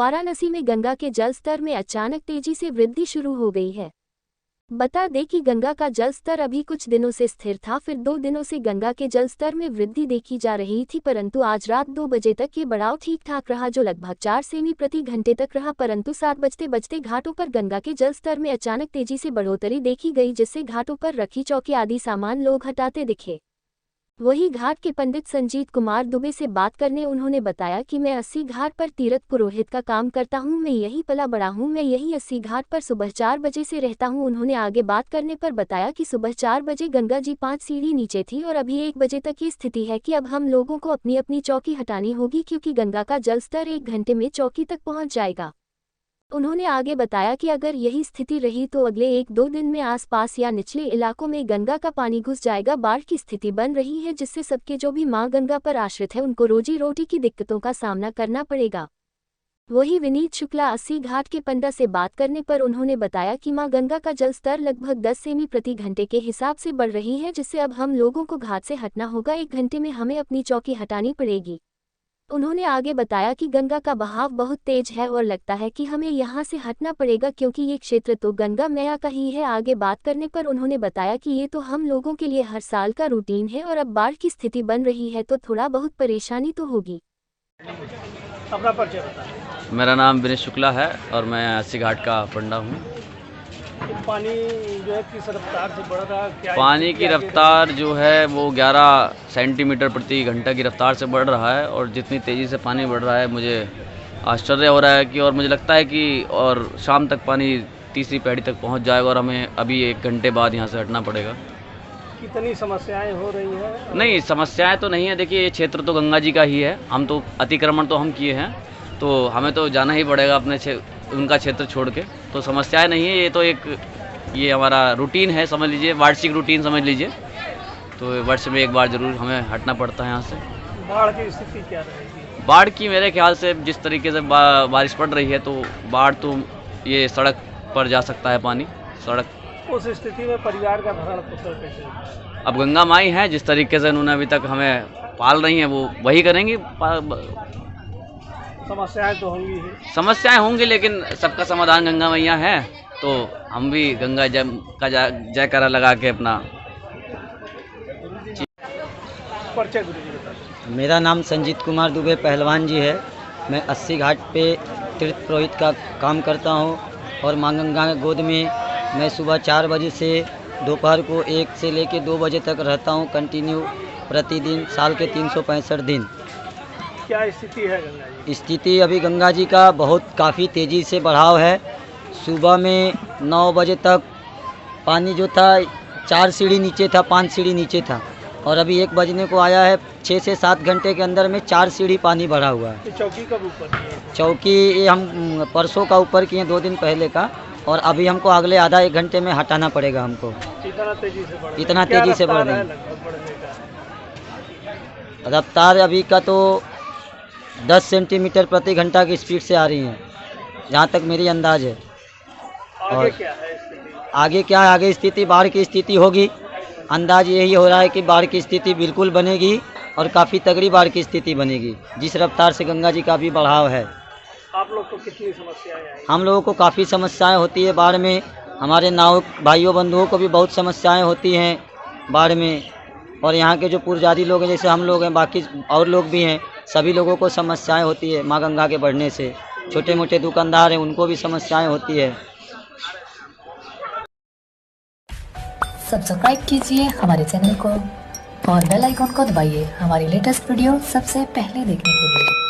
वाराणसी में गंगा के जल स्तर में अचानक तेजी से वृद्धि शुरू हो गई है। बता दें कि गंगा का जल स्तर अभी कुछ दिनों से स्थिर था, फिर 2 दिनों से गंगा के जल स्तर में वृद्धि देखी जा रही थी, परंतु आज रात 2 बजे तक ये बढ़ाव ठीक ठाक रहा, जो लगभग 4 सेमी प्रति घंटे तक रहा। परंतु 7 बजते घाटों पर गंगा के जल स्तर में अचानक तेजी से बढ़ोतरी देखी गई, जिससे घाटों पर रखी चौकी आदि सामान लोग हटाते दिखे। वही घाट के पंडित संजीत कुमार दुबे से बात करने उन्होंने बताया कि मैं 80 घाट पर तीर्थ पुरोहित का काम करता हूं, मैं यहीं पला बड़ा हूं, मैं यहीं 80 घाट पर सुबह 4 बजे से रहता हूं। उन्होंने आगे बात करने पर बताया कि सुबह 4 बजे गंगा जी 5 सीढ़ी नीचे थी और अभी 1 बजे तक ये स्थिति है कि अब हम लोगों को अपनी अपनी चौकी हटानी होगी, क्योंकि गंगा का जल स्तर 1 घंटे में चौकी तक पहुँच जाएगा। उन्होंने आगे बताया कि अगर यही स्थिति रही तो अगले 1-2 दिन में आसपास या निचले इलाकों में गंगा का पानी घुस जाएगा। बाढ़ की स्थिति बन रही है, जिससे सबके जो भी मां गंगा पर आश्रित है उनको रोजी रोटी की दिक्कतों का सामना करना पड़ेगा। वही विनीत शुक्ला 80 घाट के पंडा से बात करने पर उन्होंने बताया कि मां गंगा का जल स्तर लगभग 10 सेमी प्रति घंटे के हिसाब से बढ़ रही है, जिससे अब हम लोगों को घाट से हटना होगा। 1 घंटे में हमें अपनी चौकी हटानी पड़ेगी। उन्होंने आगे बताया कि गंगा का बहाव बहुत तेज है और लगता है कि हमें यहाँ से हटना पड़ेगा, क्योंकि ये क्षेत्र तो गंगा मैया का ही है। आगे बात करने पर उन्होंने बताया कि ये तो हम लोगों के लिए हर साल का रूटीन है और अब बाढ़ की स्थिति बन रही है तो थोड़ा बहुत परेशानी तो होगी। अपना परिचय बताएं। मेरा नाम विनीत शुक्ला है और मैं 80 घाट का पंडा हूँ। पानी जो है किस रफ्तार से बढ़ रहा है? क्या पानी की रफ्तार जो है वो 11 सेंटीमीटर प्रति घंटा की रफ्तार से बढ़ रहा है और जितनी तेज़ी से पानी बढ़ रहा है मुझे आश्चर्य हो रहा है कि, और मुझे लगता है कि और शाम तक पानी तीसरी पैड़ी तक पहुंच जाएगा और हमें अभी 1 घंटे बाद यहाँ से हटना पड़ेगा। कितनी समस्याएं हो रही हैं? नहीं, समस्याएँ तो नहीं है। देखिए, ये क्षेत्र तो गंगा जी का ही है, हम तो अतिक्रमण तो हम किए हैं, तो हमें तो जाना ही पड़ेगा अपने उनका क्षेत्र छोड़ के, तो समस्याएं नहीं है। ये तो ये हमारा रूटीन है, समझ लीजिए, वार्षिक रूटीन समझ लीजिए। तो वर्ष में 1 बार जरूर हमें हटना पड़ता है यहाँ से। बाढ़ की स्थिति क्या रहेगी? बाढ़ की मेरे ख्याल से जिस तरीके से बारिश पड़ रही है तो बाढ़ तो ये सड़क पर जा सकता है पानी, सड़क। उस स्थिति में परिवार का भरण पोषण कैसे? अब गंगा माई हैं, जिस तरीके से उन्होंने अभी तक हमें पाल रही हैं वो वही करेंगी। समस्याएं तो होंगी ही। समस्याएं होंगी, लेकिन सबका समाधान गंगा मैया है, तो हम भी गंगा का जयकारा लगा के अपना। परिचय गुरु जी बताइए। मेरा नाम संजीत कुमार दुबे पहलवान जी है। मैं 80 घाट पे तीर्थ पुरोहित का काम करता हूँ और माँ गंगा के गोद में मैं सुबह 4 बजे से दोपहर को 1 से लेकर 2 बजे तक रहता हूँ कंटिन्यू, प्रतिदिन, साल के 365 दिन। क्या स्थिति है गंगा जी? स्थिति अभी गंगा जी का काफ़ी तेज़ी से बढ़ाव है। सुबह में 9 बजे तक पानी जो था 4 सीढ़ी नीचे था, 5 सीढ़ी नीचे था और अभी 1 बजने को आया है। 6 से 7 घंटे के अंदर में 4 सीढ़ी पानी बढ़ा हुआ है। चौकी कब ऊपर की? चौकी ये हम परसों का ऊपर किए, 2 दिन पहले का, और अभी हमको अगले आधा 1 घंटे में हटाना पड़ेगा हमको। इतना तेज़ी से बढ़ रही है? रफ्तार अभी का तो 10 सेंटीमीटर प्रति घंटा की स्पीड से आ रही है, जहाँ तक मेरी अंदाज है। आगे क्या है स्थिति? आगे क्या है? आगे स्थिति बाढ़ की स्थिति होगी। अंदाज यही हो रहा है कि बाढ़ की स्थिति बिल्कुल बनेगी और काफ़ी तगड़ी बाढ़ की स्थिति बनेगी, जिस रफ्तार से गंगा जी का भी बढ़ाव है। आप लोग को कितनी समस्याएं आई? हम लोगों को काफ़ी समस्याएं होती है बाढ़ में। हमारे नाव भाइयों बंधुओं को भी बहुत समस्याएं होती हैं बाढ़ में, और यहाँ के जो पुजारी लोग हैं, जैसे हम लोग हैं, बाकी और लोग भी हैं, सभी लोगों को समस्याएं होती है माँ गंगा के बढ़ने से। छोटे मोटे दुकानदार हैं, उनको भी समस्याएं होती है। सब्सक्राइब कीजिए हमारे चैनल को और बेल आइकॉन को दबाइए हमारी लेटेस्ट वीडियो सबसे पहले देखने के लिए।